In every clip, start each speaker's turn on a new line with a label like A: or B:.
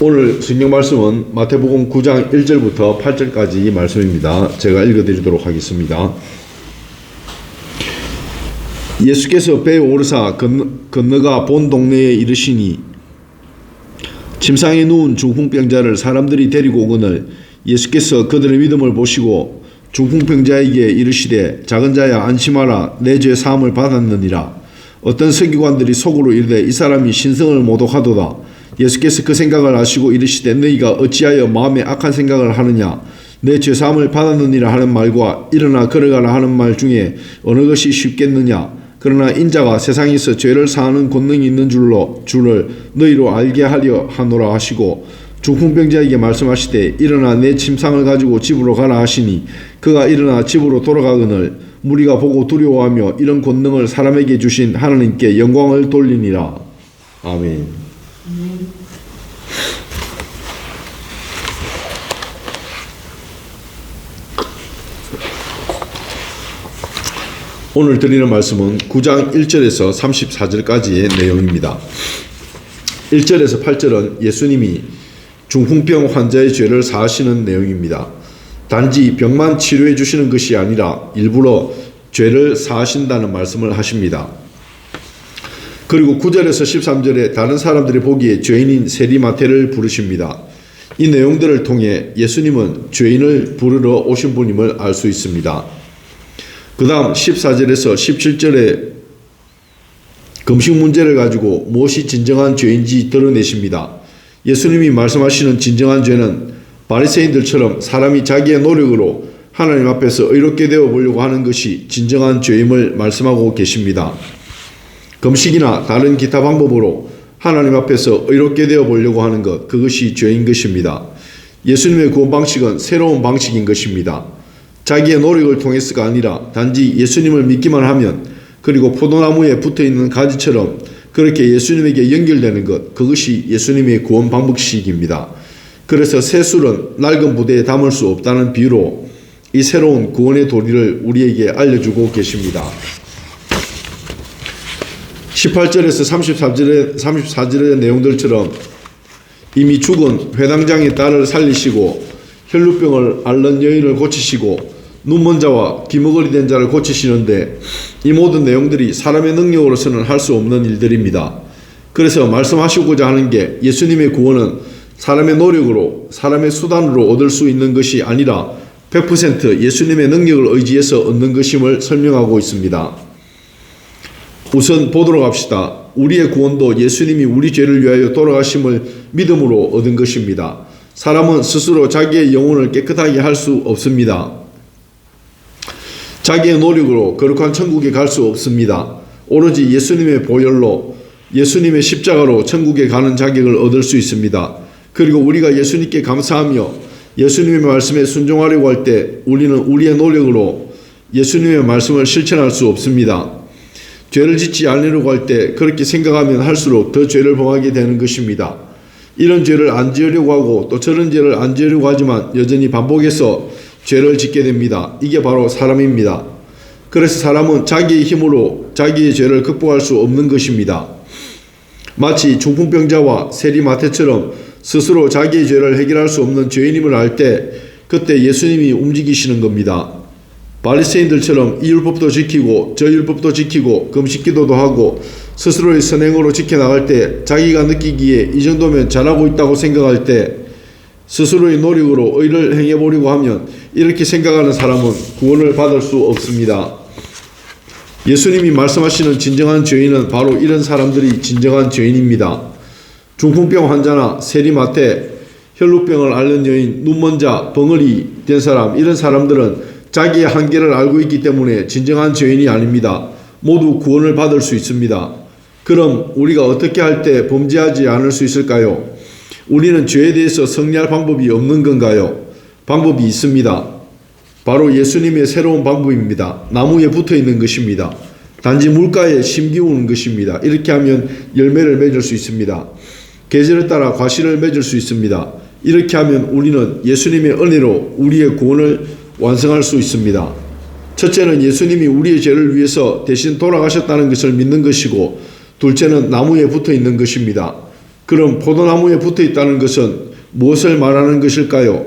A: 오늘 성경 말씀은 마태복음 9장 1절부터 8절까지 말씀입니다. 제가 읽어드리도록 하겠습니다. 예수께서 배에 오르사 건너가 본 동네에 이르시니 침상에 누운 중풍병자를 사람들이 데리고 오거늘 예수께서 그들의 믿음을 보시고 중풍병자에게 이르시되 작은 자야 안심하라 내 죄 사함을 받았느니라. 어떤 서기관들이 속으로 이르되 이 사람이 신성을 모독하도다. 예수께서 그 생각을 아시고 이르시되 너희가 어찌하여 마음에 악한 생각을 하느냐. 내 죄사함을 받았느니라 하는 말과 일어나 걸어가라 하는 말 중에 어느 것이 쉽겠느냐. 그러나 인자가 세상에서 죄를 사하는 권능이 있는 줄을 너희로 알게 하려 하노라 하시고 중풍병자에게 말씀하시되 일어나 내 침상을 가지고 집으로 가라 하시니 그가 일어나 집으로 돌아가거늘 무리가 보고 두려워하며 이런 권능을 사람에게 주신 하나님께 영광을 돌리니라. 아멘. 오늘 드리는 말씀은 9장 1절에서 34절까지의 내용입니다. 1절에서 8절은 예수님이 중풍병 환자의 죄를 사하시는 내용입니다. 단지 병만 치료해 주시는 것이 아니라 일부러 죄를 사하신다는 말씀을 하십니다. 그리고 9절에서 13절에 다른 사람들이 보기에 죄인인 세리마태를 부르십니다. 이 내용들을 통해 예수님은 죄인을 부르러 오신 분임을 알 수 있습니다. 그 다음 14절에서 17절에 금식 문제를 가지고 무엇이 진정한 죄인지 드러내십니다. 예수님이 말씀하시는 진정한 죄는 바리새인들처럼 사람이 자기의 노력으로 하나님 앞에서 의롭게 되어 보려고 하는 것이 진정한 죄임을 말씀하고 계십니다. 금식이나 다른 기타 방법으로 하나님 앞에서 의롭게 되어 보려고 하는 것, 그것이 죄인 것입니다. 예수님의 구원 방식은 새로운 방식인 것입니다. 자기의 노력을 통해서가 아니라 단지 예수님을 믿기만 하면 그리고 포도나무에 붙어있는 가지처럼 그렇게 예수님에게 연결되는 것, 그것이 예수님의 구원 방식입니다. 그래서 새술은 낡은 부대에 담을 수 없다는 비유로 이 새로운 구원의 도리를 우리에게 알려주고 계십니다. 18절에서 34절의 내용들처럼 이미 죽은 회당장의 딸을 살리시고 혈루병을 앓는 여인을 고치시고 눈먼 자와 귀머거리 된 자를 고치시는데 이 모든 내용들이 사람의 능력으로서는 할 수 없는 일들입니다. 그래서 말씀하시고자 하는 게 예수님의 구원은 사람의 노력으로 사람의 수단으로 얻을 수 있는 것이 아니라 100% 예수님의 능력을 의지해서 얻는 것임을 설명하고 있습니다. 우선 보도록 합시다. 우리의 구원도 예수님이 우리 죄를 위하여 돌아가심을 믿음으로 얻은 것입니다. 사람은 스스로 자기의 영혼을 깨끗하게 할 수 없습니다. 자기의 노력으로 거룩한 천국에 갈 수 없습니다. 오로지 예수님의 보혈로 예수님의 십자가로 천국에 가는 자격을 얻을 수 있습니다. 그리고 우리가 예수님께 감사하며 예수님의 말씀에 순종하려고 할 때 우리는 우리의 노력으로 예수님의 말씀을 실천할 수 없습니다. 죄를 짓지 않으려고 할 때 그렇게 생각하면 할수록 더 죄를 범하게 되는 것입니다. 이런 죄를 안 지으려고 하고 또 저런 죄를 안 지으려고 하지만 여전히 반복해서 죄를 짓게 됩니다. 이게 바로 사람입니다. 그래서 사람은 자기의 힘으로 자기의 죄를 극복할 수 없는 것입니다. 마치 중풍병자와 세리마태처럼 스스로 자기의 죄를 해결할 수 없는 죄인임을 알 때 그때 예수님이 움직이시는 겁니다. 바리새인들처럼 이 율법도 지키고 저 율법도 지키고 금식기도도 하고 스스로의 선행으로 지켜나갈 때 자기가 느끼기에 이 정도면 잘하고 있다고 생각할 때 스스로의 노력으로 의를 행해보려고 하면 이렇게 생각하는 사람은 구원을 받을 수 없습니다. 예수님이 말씀하시는 진정한 죄인은 바로 이런 사람들이 진정한 죄인입니다. 중풍병 환자나 세리마태, 혈루병을 앓는 여인, 눈먼 자, 벙어리 된 사람, 이런 사람들은 자기의 한계를 알고 있기 때문에 진정한 죄인이 아닙니다. 모두 구원을 받을 수 있습니다. 그럼 우리가 어떻게 할 때 범죄하지 않을 수 있을까요? 우리는 죄에 대해서 승리할 방법이 없는 건가요? 방법이 있습니다. 바로 예수님의 새로운 방법입니다. 나무에 붙어 있는 것입니다. 단지 물가에 심기우는 것입니다. 이렇게 하면 열매를 맺을 수 있습니다. 계절에 따라 과실을 맺을 수 있습니다. 이렇게 하면 우리는 예수님의 은혜로 우리의 구원을 완성할 수 있습니다. 첫째는 예수님이 우리의 죄를 위해서 대신 돌아가셨다는 것을 믿는 것이고, 둘째는 나무에 붙어 있는 것입니다. 그럼 포도나무에 붙어 있다는 것은 무엇을 말하는 것일까요?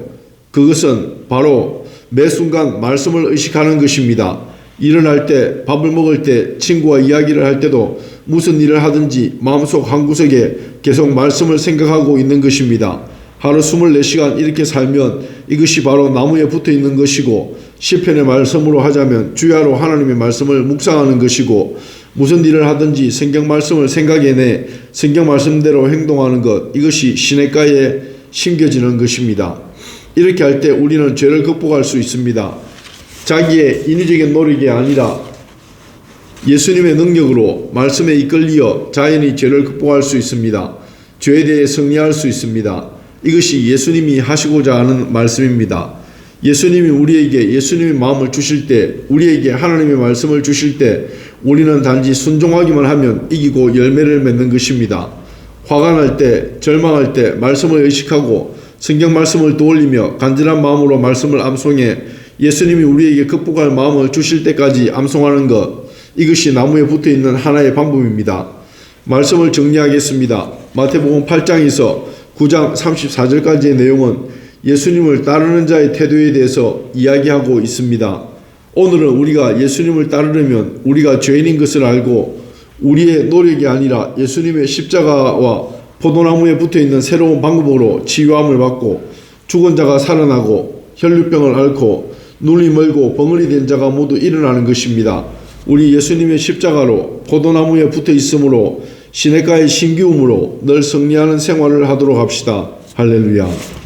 A: 그것은 바로 매 순간 말씀을 의식하는 것입니다. 일어날 때, 밥을 먹을 때, 친구와 이야기를 할 때도 무슨 일을 하든지 마음속 한구석에 계속 말씀을 생각하고 있는 것입니다. 하루 24시간 이렇게 살면 이것이 바로 나무에 붙어 있는 것이고, 시편의 말씀으로 하자면 주야로 하나님의 말씀을 묵상하는 것이고, 무슨 일을 하든지 성경 말씀을 생각해내 성경 말씀대로 행동하는 것, 이것이 시냇가에 심겨지는 것입니다. 이렇게 할 때 우리는 죄를 극복할 수 있습니다. 자기의 인위적인 노력이 아니라 예수님의 능력으로 말씀에 이끌리어 자연히 죄를 극복할 수 있습니다. 죄에 대해 승리할 수 있습니다. 이것이 예수님이 하시고자 하는 말씀입니다. 예수님이 우리에게 예수님의 마음을 주실 때, 우리에게 하나님의 말씀을 주실 때 우리는 단지 순종하기만 하면 이기고 열매를 맺는 것입니다. 화가 날 때, 절망할 때 말씀을 의식하고 성경 말씀을 떠올리며 간절한 마음으로 말씀을 암송해 예수님이 우리에게 극복할 마음을 주실 때까지 암송하는 것, 이것이 나무에 붙어있는 하나의 방법입니다. 말씀을 정리하겠습니다. 마태복음 8장에서 9장 34절까지의 내용은 예수님을 따르는 자의 태도에 대해서 이야기하고 있습니다. 오늘은 우리가 예수님을 따르려면 우리가 죄인인 것을 알고 우리의 노력이 아니라 예수님의 십자가와 포도나무에 붙어있는 새로운 방법으로 치유함을 받고 죽은 자가 살아나고 혈류병을 앓고 눈이 멀고 벙어리 된 자가 모두 일어나는 것입니다. 우리 예수님의 십자가로 포도나무에 붙어 있으므로 시냇가의 신기움으로 늘 승리하는 생활을 하도록 합시다. 할렐루야.